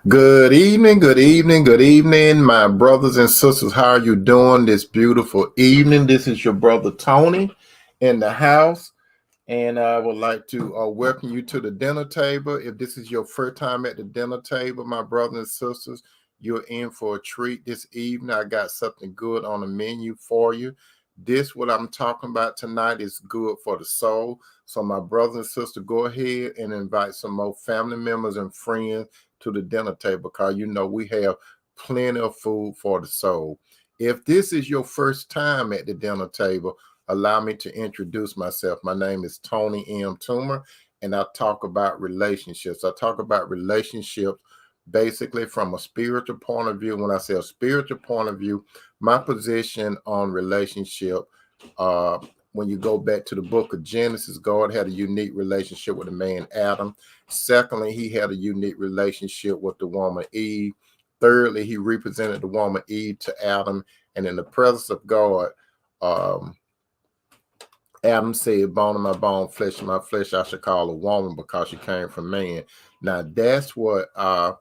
Good evening, good evening, good evening, my brothers and sisters. How are you doing this beautiful evening? This is your brother Tony in the house, and I would like to welcome you to the dinner table. If this is your first time at the dinner table, my brothers and sisters, you're in for a treat this evening. I got something good on the menu for you. This, what I'm talking about tonight, is good for the soul. So, my brothers and sisters, go ahead and invite some more family members and friends to the dinner table because we have plenty of food for the soul. If this is your first time at the dinner table, allow me to introduce myself. My name is Tony M. Toomer, and I talk about relationships. I talk about relationships basically from a spiritual point of view. When I say a spiritual point of view, my position on relationship, uh, when you go back to the book of Genesis, God had a unique relationship with the man Adam. Secondly, he had a unique relationship with the woman Eve. Thirdly, he represented the woman Eve to Adam. And in the presence of God, um, Adam said, bone of my bone, flesh of my flesh, I should call a woman because she came from man. Now, that's what I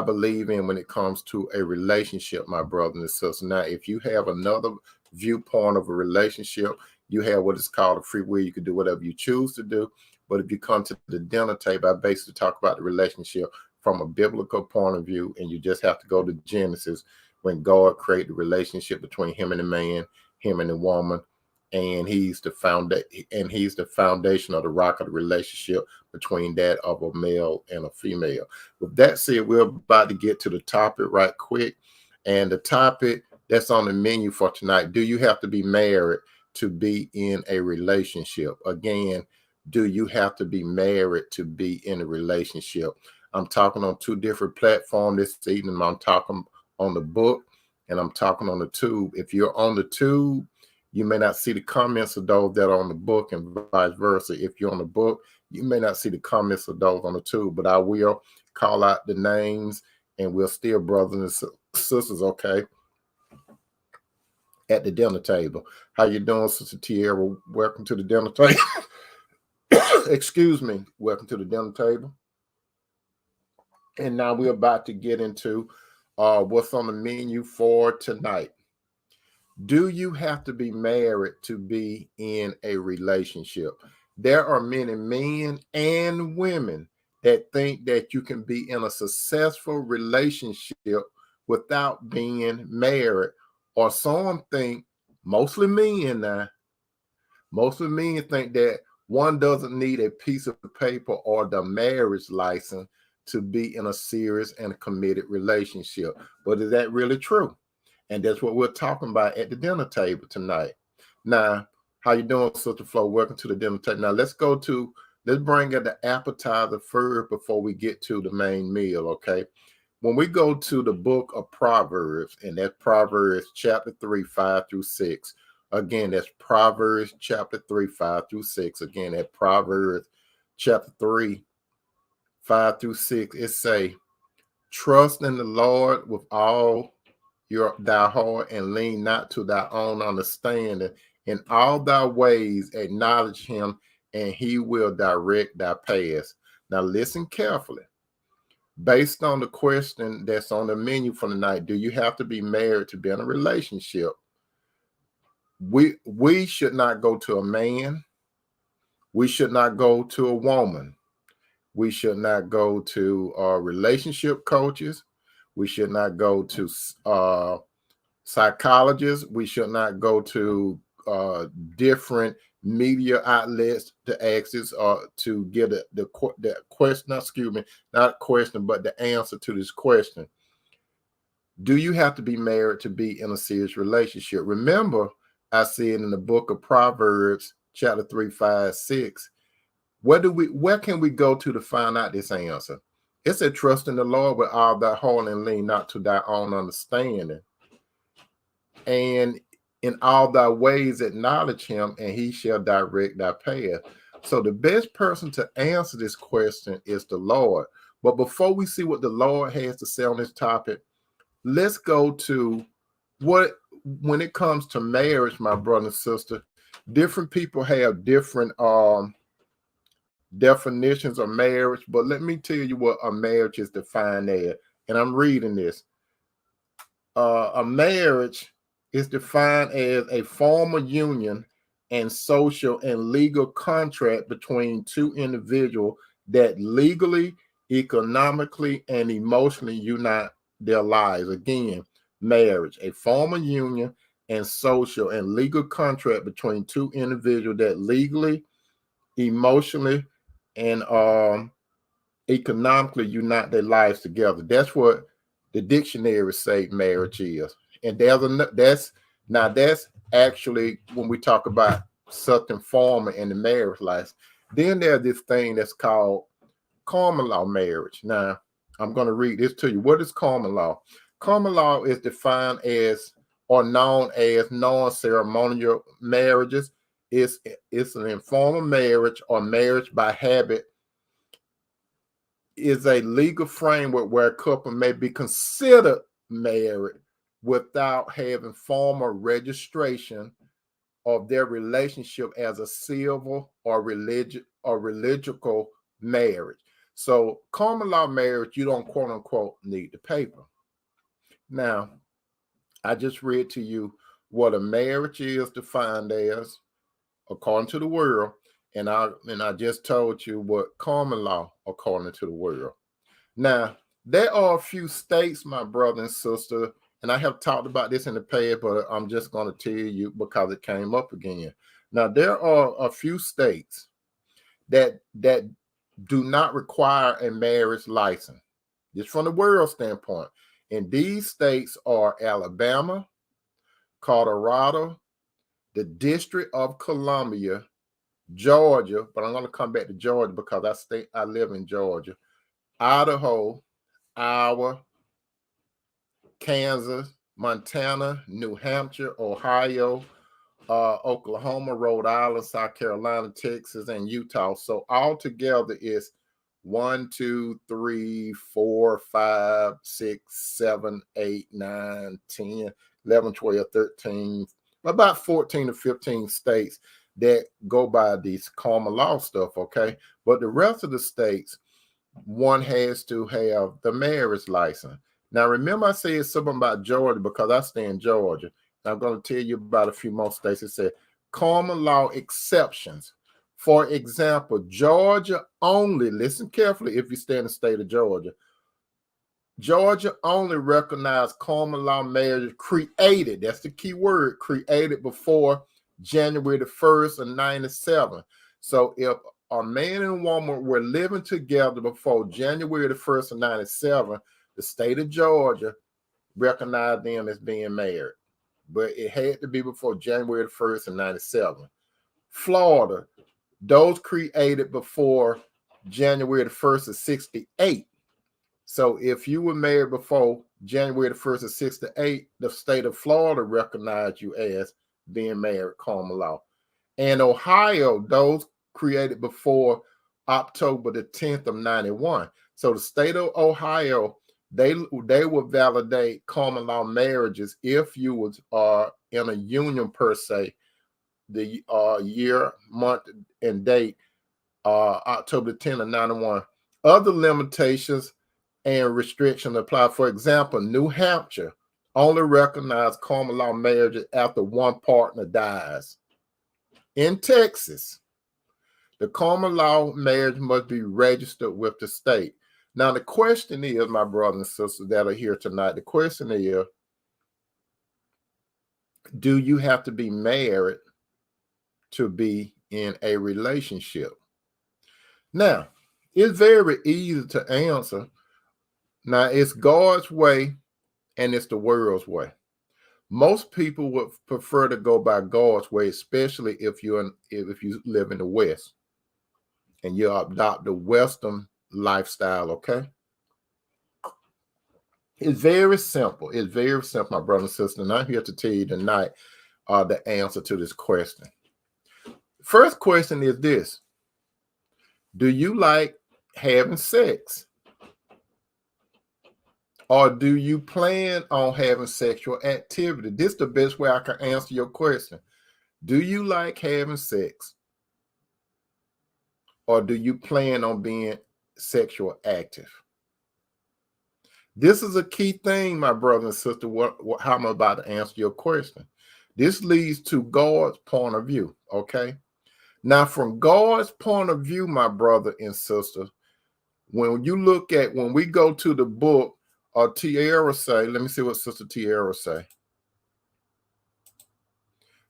believe in when it comes to a relationship, my brothers and sisters. Now, if you have another viewpoint of a relationship, you have what is called a free will. You can do whatever you choose to do. But if you come to the dinner table, I basically talk about the relationship from a biblical point of view, and you just have to go to Genesis when God created the relationship between him and the man, him and the woman, and he's the foundation of the rock of the relationship between that of a male and a female. With that said, we're about to get to the topic right quick. And the topic that's on the menu for tonight: do you have to be married to be in a relationship? Again, do you have to be married to be in a relationship? I'm talking on two different platforms this evening. I'm talking on the book and I'm talking on the tube. If you're on the tube, you may not see the comments of those that are on the book, and vice versa. If you're on the book, you may not see the comments of those on the tube, but I will call out the names, and we're still brothers and sisters, okay, at the dinner table. How you doing, Sister Tierra? Welcome to the dinner table. Excuse me. Welcome to the dinner table. And now we're about to get into what's on the menu for tonight. Do you have to be married to be in a relationship? There are many men and women that think that you can be in a successful relationship without being married, or some think, mostly men now, mostly men think that one doesn't need a piece of paper or the marriage license to be in a serious and committed relationship. But is that really true? And that's what we're talking about at the dinner table tonight. Now, how you doing, Sister Flo? Welcome to the dinner table. Now, let's bring in the appetizer first before we get to the main meal, okay? When we go to the book of Proverbs, and that's Proverbs chapter 3, 5 through 6. Again, that's Proverbs chapter 3, 5 through 6. Again, at Proverbs chapter 3, 5 through 6, it say, trust in the Lord with all thy heart, and lean not to thy own understanding. In all thy ways acknowledge him, and he will direct thy paths. Now listen carefully. Based on the question that's on the menu for tonight, do you have to be married to be in a relationship? We should not go to a man. We should not go to a woman. We should not go to relationship coaches. We should not go to psychologists. We should not go to different media outlets to ask this to get the question. Excuse me, not question, but the answer to this question. Do you have to be married to be in a serious relationship? Remember, I said in the book of Proverbs, chapter 3, 5, 6, where can we go to find out this answer? It said, trust in the Lord with all thy heart and lean not to thy own understanding. And in all thy ways acknowledge him, and he shall direct thy path. So the best person to answer this question is the Lord. But before we see what the Lord has to say on this topic, let's go to when it comes to marriage, my brother and sister, different people have different definitions of marriage. But let me tell you what a marriage is defined as. and I'm reading this. A marriage is defined as a formal union and social and legal contract between two individuals that legally, economically, and emotionally unite their lives. Again, marriage, a formal union and social and legal contract between two individuals that legally, emotionally, and economically unite their lives together. That's what the dictionary say marriage is. And that's actually when we talk about something formal in the marriage life. Then there's this thing that's called common law marriage. Now, I'm going to read this to you. What is common law? Common law is defined as or known as non-ceremonial marriages. It's an informal marriage or marriage by habit, is a legal framework where a couple may be considered married without having formal registration of their relationship as a civil or religious marriage. So common law marriage, you don't quote unquote need the paper. Now, I just read to you what a marriage is defined as according to the world, and I just told you what common law according to the world. Now, there are a few states, my brother and sister, and I have talked about this in the past, but I'm just going to tell you because it came up again. Now, there are a few states that do not require a marriage license, just from the world standpoint. And these states are Alabama, Colorado, the District of Columbia, Georgia, but I'm going to come back to Georgia because I live in Georgia, Idaho, Iowa, Kansas, Montana, New Hampshire, Ohio, Oklahoma, Rhode Island, South Carolina, Texas, and Utah. So altogether it's 1, 2, 3, 4, 5, 6, 7, 8, 9, 10, 11, 12, 13, about 14 to 15 states that go by these common law stuff, okay? But the rest of the states, one has to have the marriage license. Now, remember I said something about Georgia because I stay in Georgia. I'm going to tell you about a few more states that said common law exceptions. For example, Georgia only, listen carefully if you stay in the state of Georgia, Georgia only recognized common law marriage created, that's the key word, created before January the 1st of 97. So if a man and woman were living together before January the 1st of 97, the state of Georgia recognized them as being married. But it had to be before January the 1st of 97. Florida, those created before January the 1st of 68. So if you were married before January the 1st of 68, the state of Florida recognized you as being married, common law. And Ohio, those created before October the 10th of 91. So the state of Ohio, they will validate common law marriages if you was in a union per se, the year, month, and date, October the 10th of 91. Other limitations and restrictions apply. For example, New Hampshire only recognizes common law marriages after one partner dies. In Texas, the common law marriage must be registered with the state. Now, the question is, my brothers and sisters that are here tonight, the question is, do you have to be married to be in a relationship? Now, it's very easy to answer. Now, it's God's way and it's the world's way. Most people would prefer to go by God's way, especially if you live in the West and you adopt the Western lifestyle, okay? It's very simple. It's very simple, my brother and sister, and I'm here to tell you tonight the answer to this question. First question is this: do you like having sex? Or do you plan on having sexual activity? This is the best way I can answer your question. Do you like having sex? Or do you plan on being sexual active? This is a key thing, my brother and sister, how I'm about to answer your question. This leads to God's point of view, okay? Now, from God's point of view, my brother and sister, when we go to the book, Tierra say, let me see what Sister Tierra say.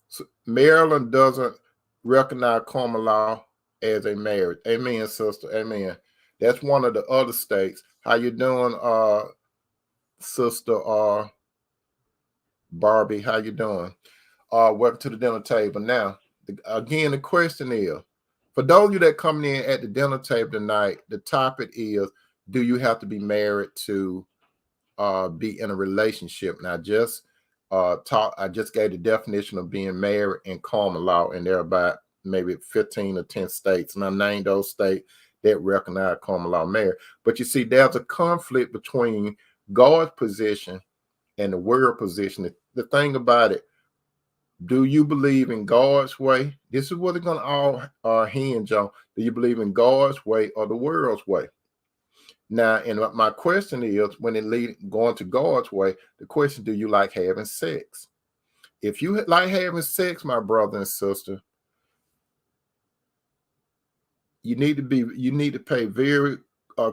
So Maryland doesn't recognize common law as a marriage. Amen, sister. Amen. That's one of the other states. How you doing, sister Barbie? How you doing? Welcome to the dinner table. Now, again, the question is, for those of you that coming in at the dinner table tonight, the topic is, do you have to be married to be in a relationship? Now, I just gave the definition of being married in common law, and there are about maybe 15 or 10 states, and I named those states that recognize common law marriage. But you see, there's a conflict between God's position and the world position. The thing about it, do you believe in God's way? This is what it's going to all hinge on. Do you believe in God's way or the world's way? Now, and my question is, when going to God's way, the question, do you like having sex? If you like having sex, my brother and sister, you need to pay very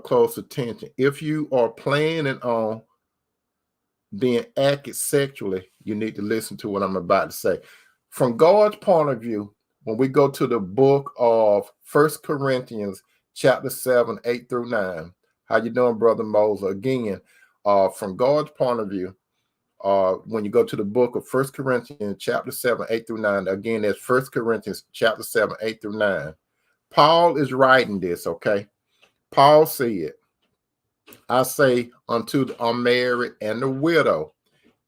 close attention. If you are planning on being active sexually, you need to listen to what I'm about to say. From God's point of view, when we go to the book of 1 Corinthians chapter 7, 8 through 9, how you doing, Brother Moses? Again, from God's point of view, when you go to the book of 1 Corinthians chapter 7, 8 through 9, again, that's 1 Corinthians chapter 7, 8 through 9. Paul is writing this, okay? Paul said, I say unto the unmarried and the widow,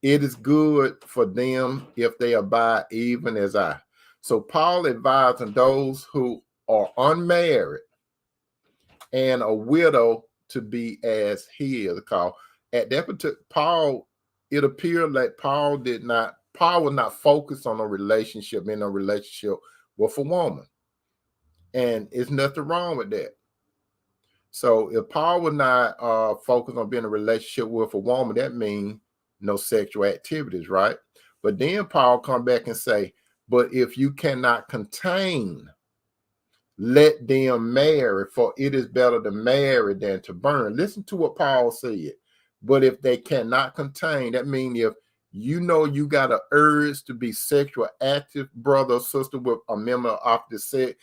it is good for them if they abide even as I. So Paul advising those who are unmarried and a widow to be as he is called. At that particular Paul, it appeared like Paul was not focused on a relationship, in a relationship with a woman. And there's nothing wrong with that. So if Paul was not focused on being in a relationship with a woman, that means no sexual activities, right? But then Paul come back and say, but if you cannot contain, let them marry, for it is better to marry than to burn. Listen to what Paul said. But if they cannot contain, that means if you know you got an urge to be sexual active, brother or sister, with a member of opposite sex,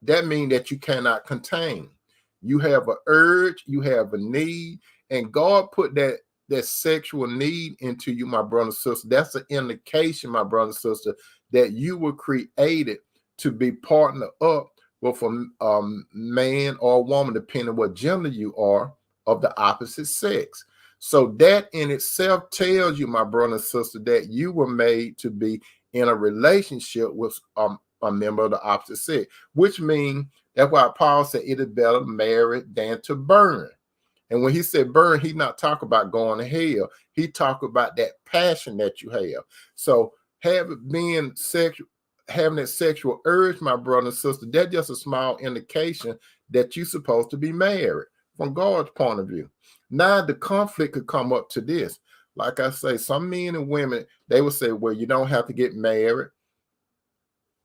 that means that you cannot contain. You have an urge, you have a need, and God put that sexual need into you, my brother and sister. That's an indication, my brother and sister, that you were created to be partnered up with a man or a woman, depending on what gender you are, of the opposite sex. So that in itself tells you, my brother and sister, that you were made to be in a relationship with a member of the opposite sex, which means that's why Paul said it is better married than to burn. And when he said burn, he's not talking about going to hell. He talk about that passion that you have. So having that sexual urge, my brother and sister, that's just a small indication that you're supposed to be married from God's point of view. Now the conflict could come up to this. Like I say, some men and women, they will say, well, you don't have to get married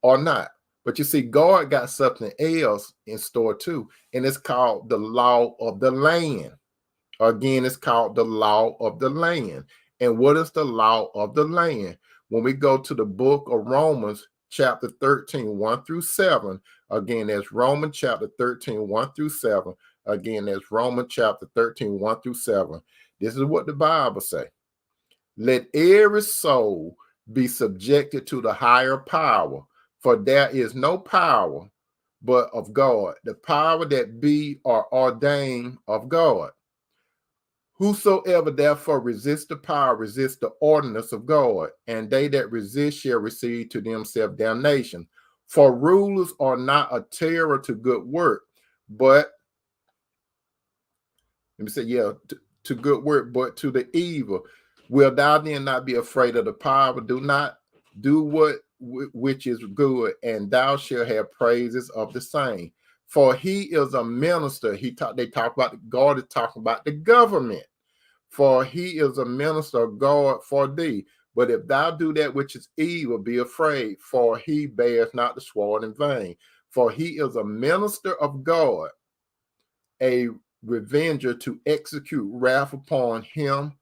or not. But you see, God got something else in store too, and it's called the law of the land. Again, it's called the law of the land. And what is the law of the land? When we go to the book of Romans, chapter 13, 1 through 7, again, that's Romans chapter 13, 1 through 7. Again, that's Romans chapter 13, 1 through 7. This is what the Bible says. Let every soul be subjected to the higher power, for there is no power but of God. The power that be are ordained of God. Whosoever therefore resists the power resists the ordinance of God, and they that resist shall receive to themselves damnation. For rulers are not a terror to good work, but let me say, to good work, but to the evil. Will thou then not be afraid of the power? Do not do which is good, and thou shalt have praises of the same. For he is a minister. They talk about God is talking about the government. for he is a minister of God for thee. But if thou do that which is evil, be afraid, for he bears not the sword in vain. For he is a minister of God, a revenger to execute wrath upon him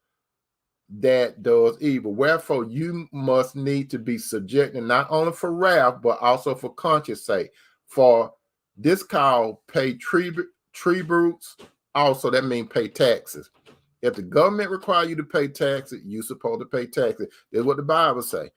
that does evil. Wherefore you must need to be subjected, not only for wrath, but also for conscience sake. For this called pay tributes, also that means pay taxes. If the government require you to pay taxes, you're supposed to pay taxes. That's what the Bible say.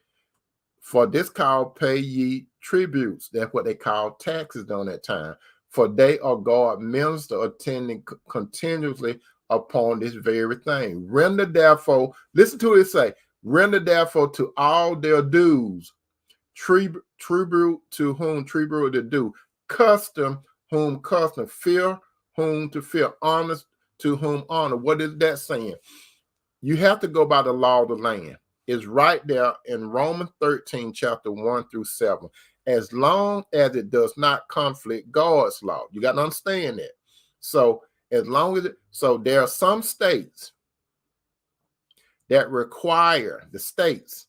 For this call pay ye tributes. That's what they call taxes during that time. For they are God minister attending continuously upon this very thing. Render therefore, listen to it say, render therefore to all their dues, tribute to whom tribute to do, custom whom custom, fear whom to fear, honor to whom honor. What is that saying? You have to go by the law of the land. It's right there in Romans 13, chapter 1 through 7. As long as it does not conflict God's law. You got to understand that. So as long as so there are some states that require, the states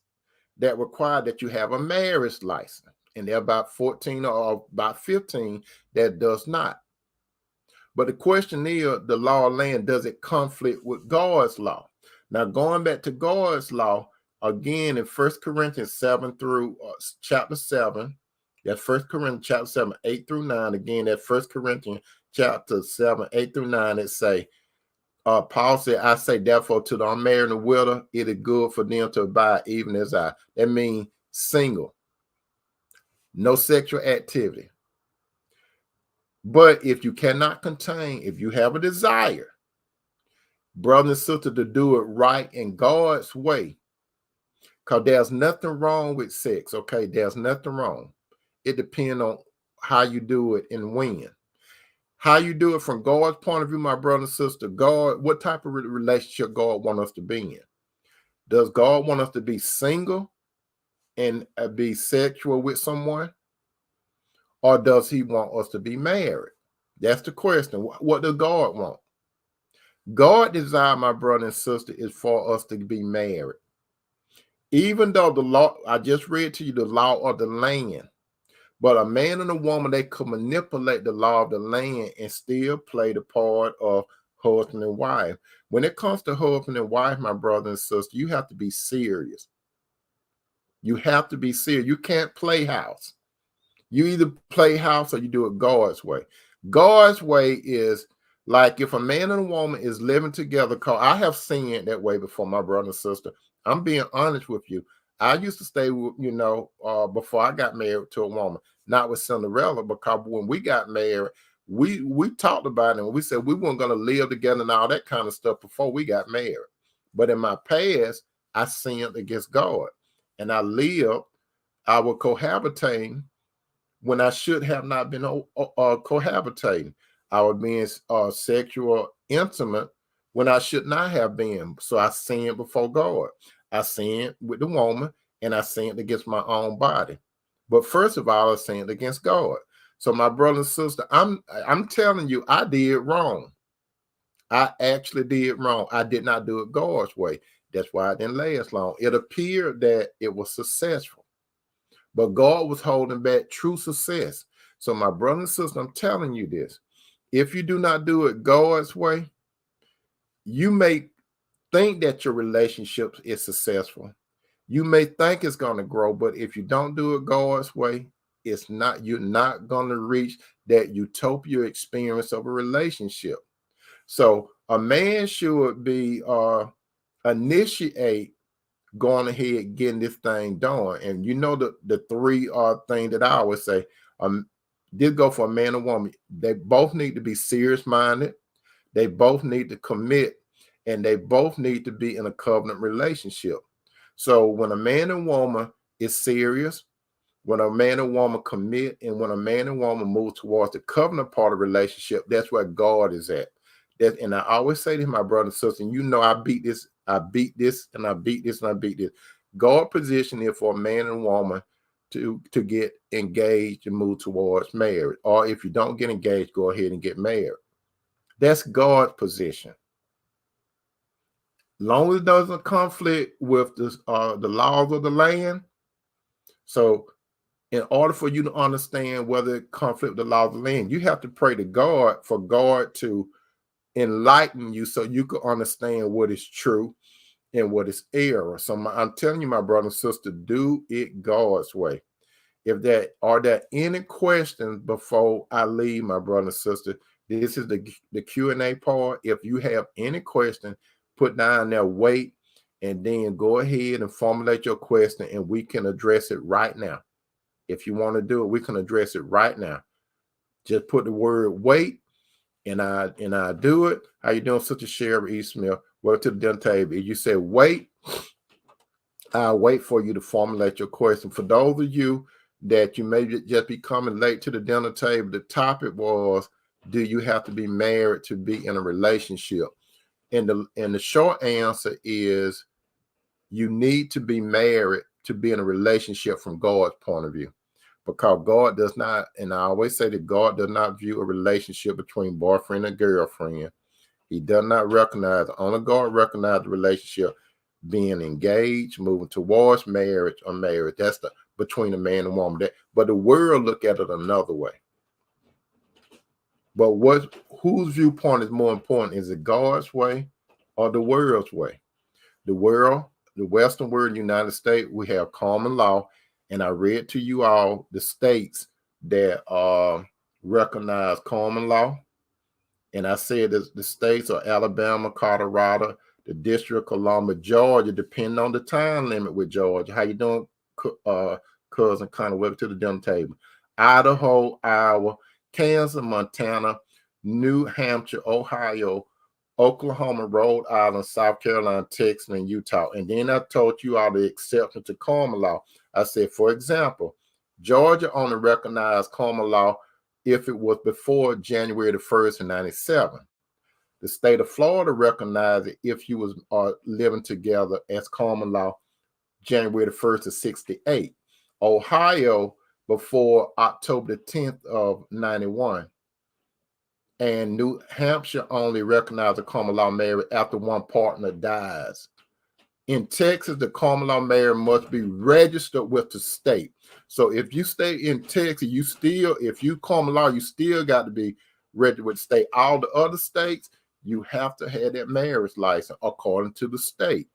that require that you have a marriage license. And there are about 14 or about 15 that does not. But the question is, the law of land, does it conflict with God's law? Now, going back to God's law, again, in 1 Corinthians 7 through chapter 7, that 1 Corinthians chapter 7, 8 through 9, again, that 1 Corinthians chapter 7, 8 through 9, it say, Paul said, I say, therefore, to the unmarried and the widow, it is good for them to abide even as I. That means single, no sexual activity. But if you cannot contain, if you have a desire, brother and sister, to do it right in God's way, because there's nothing wrong with sex, okay? There's nothing wrong. It depends on how you do it and when. How you do it from God's point of view, my brother and sister, God, what type of relationship God want us to be in? Does God want us to be single and be sexual with someone? Or does he want us to be married? That's the question. What does God want? God desire, my brother and sister, is for us to be married. Even though the law, I just read to you the law of the land, but a man and a woman, they could manipulate the law of the land and still play the part of husband and wife. When it comes to husband and wife, my brother and sister, you have to be serious. You have to be serious. You can't play house. You either play house or you do it God's way. God's way is like if a man and a woman is living together, because I have seen it that way before, my brother and sister. I'm being honest with you. I used to stay with, before I got married to a woman, not with Cinderella, because when we got married, we talked about it and we said we weren't going to live together and all that kind of stuff before we got married. But in my past, I sinned against God and I was cohabitating when I should have not been cohabitating. I was being sexual intimate when I should not have been. So I sinned before God. I sinned with the woman and I sinned against my own body. But first of all, I sinned against God. So my brother and sister, I'm telling you, I did wrong. I actually did wrong. I did not do it God's way. That's why it didn't last long. It appeared that it was successful, but God was holding back true success. So my brother and sister, I'm telling you this. If you do not do it God's way, you may think that your relationship is successful. You may think it's going to grow, but if you don't do it God's way, it's not, you're not going to reach that utopia experience of a relationship. So a man should be initiate going ahead getting this thing done. And you know the three thing that I always say, did go for a man and woman. They both need to be serious minded. They both need to commit, and they both need to be in a covenant relationship. So when a man and woman is serious, when a man and woman commit, and when a man and woman move towards the covenant part of the relationship, that's where God is at. And I always say to my brother and sister, and you know, I beat this, and I beat this, and I beat this. God positioned it for a man and woman to get engaged and move towards marriage. Or if you don't get engaged, go ahead and get married. That's God's position. Long as it doesn't conflict with the laws of the land. So in order for you to understand whether it conflict with the laws of the land, you have to pray to God for God to enlighten you so you can understand what is true and what is error. So I'm telling you, my brother and sister, do it God's way. If there are any questions before I leave, my brother and sister, this is the Q&A part. If you have any question, put down there, wait, and then go ahead and formulate your question, and we can address it right now. If you want to do it, we can address it right now. Just put the word wait, and I do it. How you doing, Sister Sherry Eastmill? Welcome to the dinner table. If you say wait, I'll wait for you to formulate your question. For those of you that you may just be coming late to the dinner table, the topic was, do you have to be married to be in a relationship? And the short answer is, you need to be married to be in a relationship from God's point of view. Because God does not, and I always say that God does not view a relationship between boyfriend and girlfriend. He does not recognize, only God recognizes the relationship being engaged, moving towards marriage or marriage. That's the between a man and woman. But the world look at it another way. But whose viewpoint is more important? Is it God's way or the world's way? The world, the Western world, in the United States, we have common law. And I read to you all the states that recognize common law. And I said the states are Alabama, Colorado, the District of Columbia, Georgia, depending on the time limit with Georgia. How you doing, cousin Connor? Welcome to the dinner table. Idaho, Iowa, Kansas, Montana, New Hampshire, Ohio, Oklahoma, Rhode Island, South Carolina, Texas, and Utah. And then I told you all the exceptions to common law. I said, for example, Georgia only recognized common law if it was before January the 1st of 97. The state of Florida recognized it if you was living together as common law January the 1st of 68. Ohio before October the 10th of 91. And New Hampshire only recognized a common law marriage after one partner dies. In Texas, the common law marriage must be registered with the state. So if you stay in Texas, if you common law, you still got to be registered with the state. All the other states, you have to have that marriage license according to the state.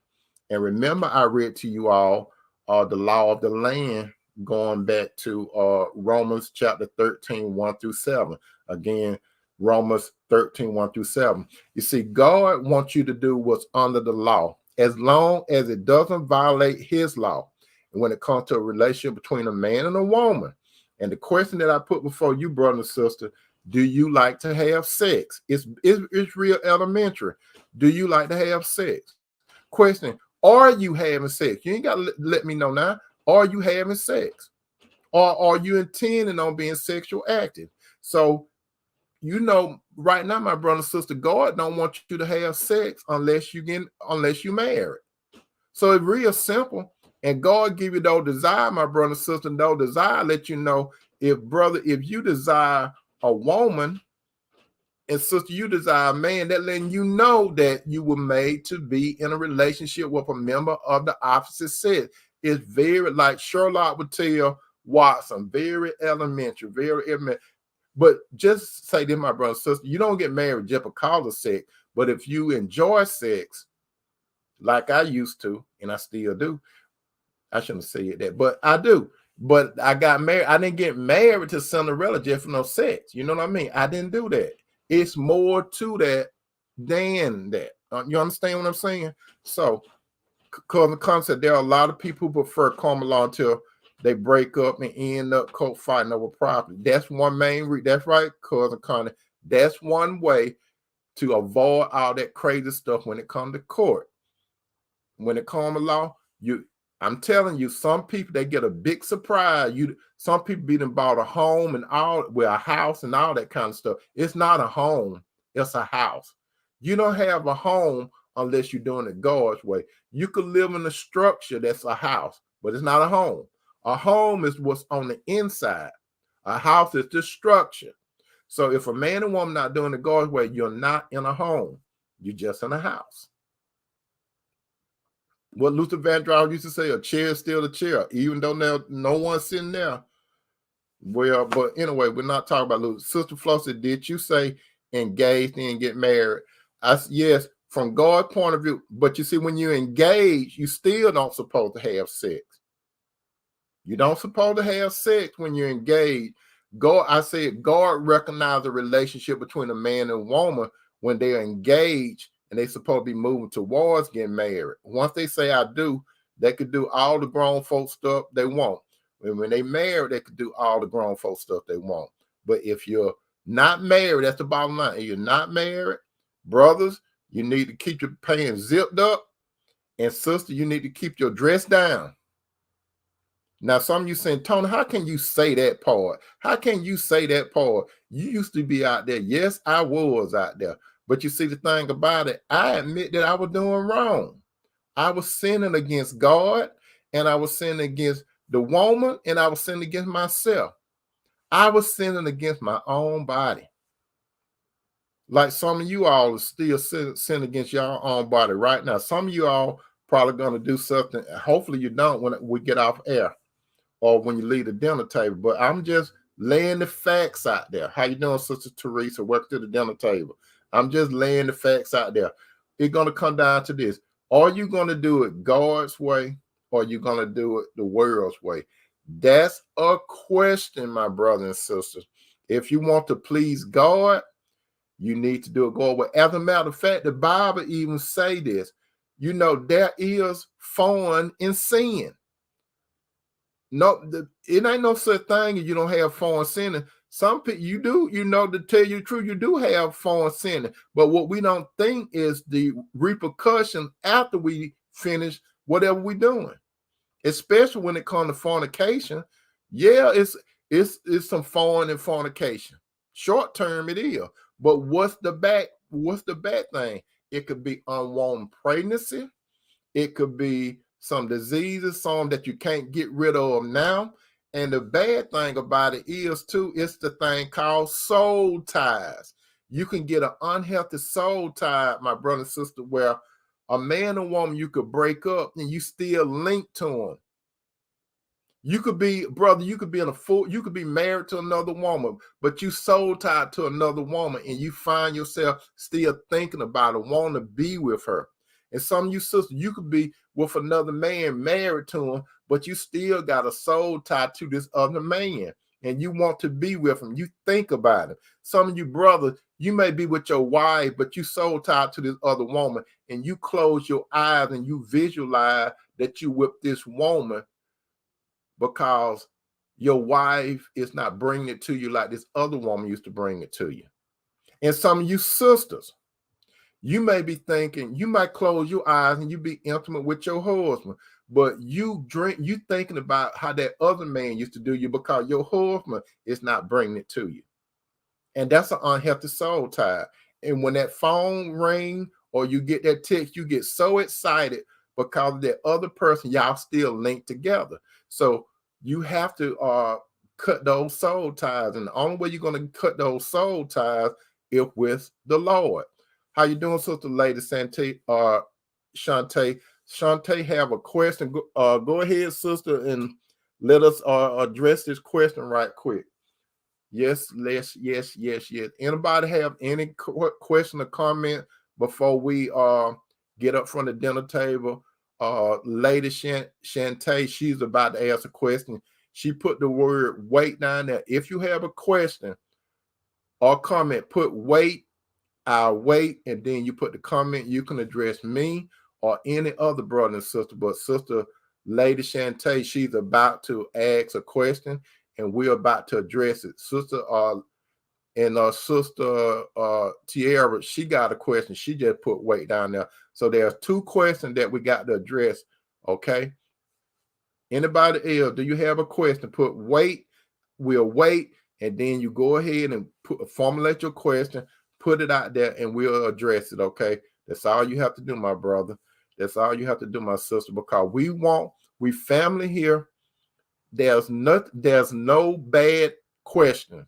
And remember, I read to you all the law of the land going back to Romans chapter 13, 1 through 7. Again, Romans 13, 1 through 7. You see, God wants you to do what's under the law, as long as it doesn't violate his law. And when it comes to a relationship between a man and a woman, and the question that I put before you, brother and sister, do you like to have sex? It's real elementary. Do you like to have sex? Question, are you having sex? You ain't got to let me know now. Are you having sex? Or are you intending on being sexual active? So, right now, my brother and sister, God don't want you to have sex unless you married. So it's real simple. And God give you no desire, my brother and sister, no desire. Let you know, if you desire a woman, and sister, you desire a man, that letting you know that you were made to be in a relationship with a member of the opposite sex. It's very, like Sherlock would tell Watson, very elementary, very elementary. But just say to my brother and sister, you don't get married just because of sex. But if you enjoy sex, like I used to, and I still do, I shouldn't have said that, but I do. But I got married. I didn't get married to Cinderella just for no sex. You know what I mean? I didn't do that. It's more to that than that. You understand what I'm saying? So, because the concept, there are a lot of people who prefer common law until they break up and end up fighting over property. That's one main reason. That's right, cousin Connie. That's one way to avoid all that crazy stuff when it comes to court. When it comes to law, I'm telling you, some people, they get a big surprise. Some people be bought a home and a house and all that kind of stuff. It's not a home, it's a house. You don't have a home unless you're doing it God's way. You could live in a structure that's a house, but it's not a home. A home is what's on the inside. A house is the structure. So if a man and woman not doing it God's way, you're not in a home. You're just in a house. What Luther Vandross used to say, a chair is still a chair, even though no one's sitting there. Well, but anyway, we're not talking about Luther. Sister Flossie, did you say engaged and get married? Yes, from God's point of view. But you see, when you engage, you still don't supposed to have sex. You don't supposed to have sex when you're engaged. I said God recognized the relationship between a man and woman when they're engaged and they're supposed to be moving towards getting married. Once they say I do, they could do all the grown folk stuff they want. And when they married, they could do all the grown folk stuff they want. But if you're not married, that's the bottom line. If you're not married, brothers, you need to keep your pants zipped up. And sister, you need to keep your dress down. Now, some of you saying, Tony, how can you say that part? How can you say that part? You used to be out there. Yes, I was out there. But you see, the thing about it, I admit that I was doing wrong. I was sinning against God, and I was sinning against the woman, and I was sinning against myself. I was sinning against my own body. Like some of you all are still sinning against your own body right now. Some of you all probably going to do something. Hopefully you don't when we get off air, or when you leave the dinner table. But I'm just laying the facts out there. How you doing, Sister Teresa? Welcome to the dinner table. I'm just laying the facts out there. It's going to come down to this. Are you going to do it God's way, or are you going to do it the world's way? That's a question, my brothers and sisters. If you want to please God, you need to do it God's way. As a matter of fact, the Bible even say this. You know, there is fun in sin. No, it ain't no such thing as you don't have fun sinning. Some people you do, to tell you the truth, you do have fun sinning. But what we don't think is the repercussion after we finish whatever we're doing, especially when it comes to fornication. Yeah, it's some fun in fornication. Short term, it is. But what's the bad thing? It could be unwanted pregnancy. It could be some diseases, some that you can't get rid of now. And the bad thing about it is, too, it's the thing called soul ties. You can get an unhealthy soul tie, my brother and sister, where a man and woman, you could break up and you still link to them. You could be, brother, you could be married to another woman, but you soul tied to another woman, and you find yourself still thinking about her, wanting to be with her. And some of you sisters, you could be with another man, married to him, but you still got a soul tied to this other man, and you want to be with him. You think about it. Some of you brothers, you may be with your wife, but you soul tied to this other woman, and you close your eyes and you visualize that you with this woman, because your wife is not bringing it to you like this other woman used to bring it to you. And some of you sisters, you may be thinking, you might close your eyes and you be intimate with your husband, but you thinking about how that other man used to do you because your husband is not bringing it to you. And that's an unhealthy soul tie. And when that phone ring or you get that text, you get so excited because that other person, y'all still linked together. So you have to cut those soul ties. And the only way you're going to cut those soul ties is with the Lord. How you doing, Sister Lady Shantae? Shantae have a question. Go ahead, sister, and let us address this question right quick. Yes. Anybody have any question or comment before we get up from the dinner table? Lady Shantae, she's about to ask a question. She put the word wait down there. If you have a question or comment, put wait, I'll wait, and then you put the comment. You can address me or any other brother and sister, but Sister Lady Shantae, she's about to ask a question, and we're about to address it. Sister Tierra, she got a question. She just put wait down there. So there's two questions that we got to address. Okay. Anybody else? Do you have a question? Put wait. We'll wait, and then you go ahead and formulate your question, put it out there, and we'll address it. Okay. That's all you have to do, my brother. That's all you have to do, my sister, because we family here. There's no bad question.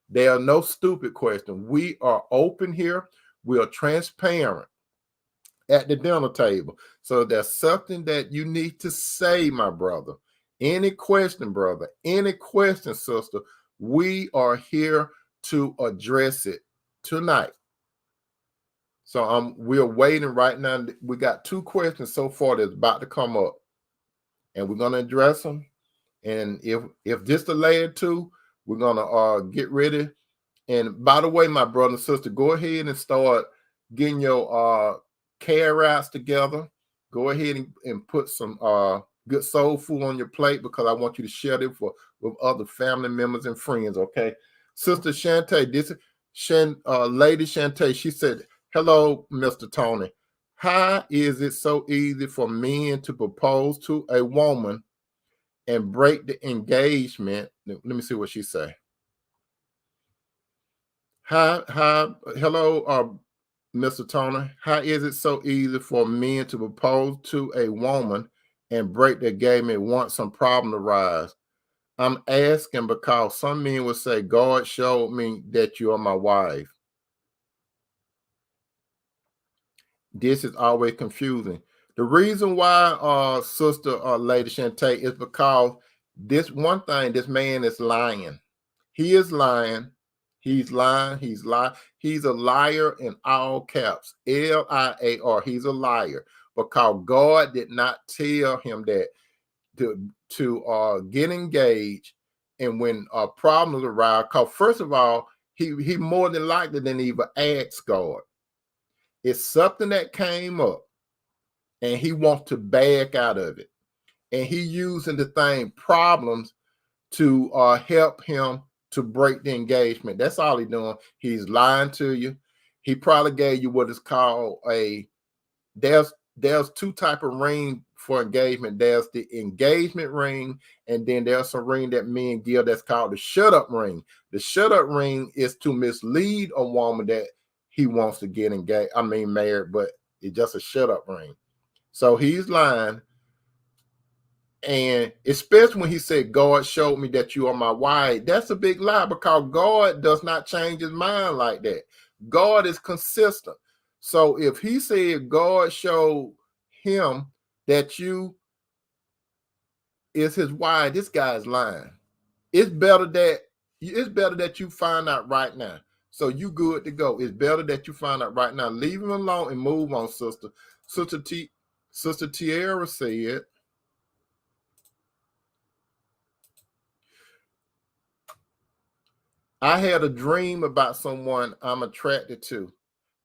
There are no stupid questions. We are open here. We are transparent. at the dinner table. So there's something that you need to say, my brother. Any question, brother, any question, sister, we are here to address it tonight. So we're waiting right now. We got 2 questions so far that's about to come up, and we're gonna address them. And if this delayed 2, we're gonna get ready. And by the way, my brother and sister, go ahead and start getting your carrots together. Go ahead and put some good soul food on your plate, because I want you to share it with other family members and friends. Okay, Sister Shantae, this is Lady Shantae. She said, "Hello, Mr. Tony. How is it so easy for men to propose to a woman and break the engagement?" Let me see what she say. Hello, Mr. Turner. How is it so easy for men to propose to a woman and break their engagement once some problem arise? I'm asking because some men will say, "God showed me that you are my wife." This is always confusing. The reason why, Sister Lady Shantae, is because this one thing, this man is lying. He is lying. He's lying. He's lying. He's a liar in all caps. Liar. He's a liar, because God did not tell him that to get engaged. And when problems arise, because first of all, he more than likely didn't even ask God. It's something that came up, and he wants to back out of it. And he using the thing problems to help him to break the engagement. That's all he's doing. He's lying to you. He probably gave you what is called there's 2 type of ring for engagement. There's the engagement ring, and then there's a ring that men give that's called the shut up ring. The shut up ring is to mislead a woman that he wants to get engaged. I mean married, but it's just a shut up ring. So he's lying. And especially when he said, "God showed me that you are my wife," that's a big lie, because God does not change his mind like that. God is consistent. So if he said God showed him that you is his wife, this guy is lying. It's better that you find out right now. So you good to go. It's better that you find out right now. Leave him alone and move on, sister. Sister Tierra said, "I had a dream about someone I'm attracted to.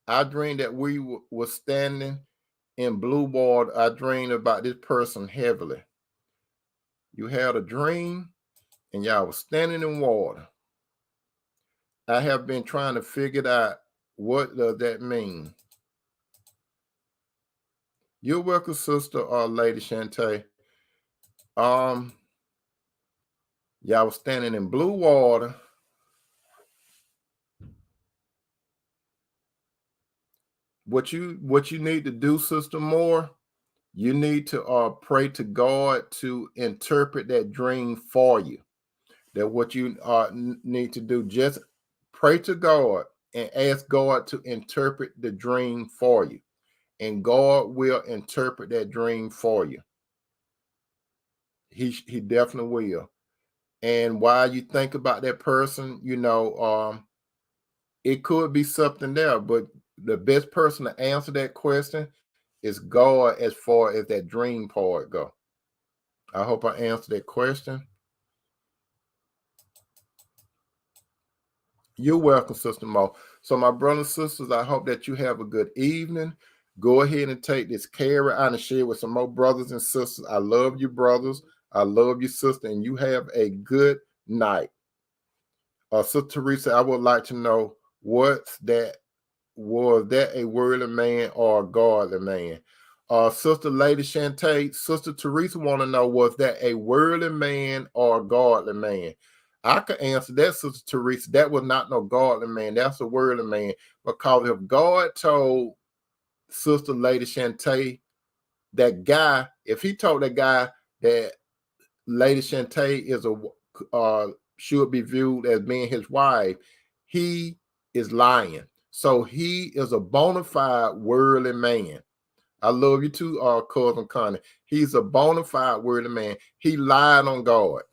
I dreamed that we were standing in blue water. I dreamed about this person heavily." You had a dream and y'all was standing in water. I have been trying to figure it out. What does that mean? You're welcome, Sister Lady Shantae. Um, y'all was standing in blue water. What you need to do, Sister Moore, you need to pray to God to interpret that dream for you. That what you need to do, just pray to God and ask God to interpret the dream for you, and God will interpret that dream for you. He definitely will. And while you think about that person, it could be something there, but the best person to answer that question is God, as far as that dream part go. I hope I answered that question. You're welcome, Sister Mo. So, my brothers and sisters, I hope that you have a good evening. Go ahead and take this carrot out and share it with some more brothers and sisters. I love you, brothers. I love you, sister, and you have a good night. Sister Teresa, I would like to know, what's that? Was that a worldly man or a godly man? Sister Lady Shantae, Sister Teresa want to know, was that a worldly man or a godly man? I could answer that, Sister Teresa. That was not no godly man. That's a worldly man. Because if God told Sister Lady Shantae, that guy, if he told that guy that Lady Shantae should be viewed as being his wife, he is lying. So he is a bona fide worldly man. I love you too, cousin Connie. He's a bona fide worthy man. He lied on God.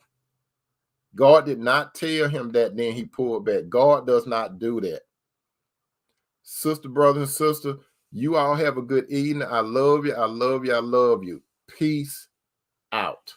God did not tell him that, then he pulled back. God does not do that. Sister, brother, and sister, you all have a good evening. I love you. I love you. I love you. Peace out.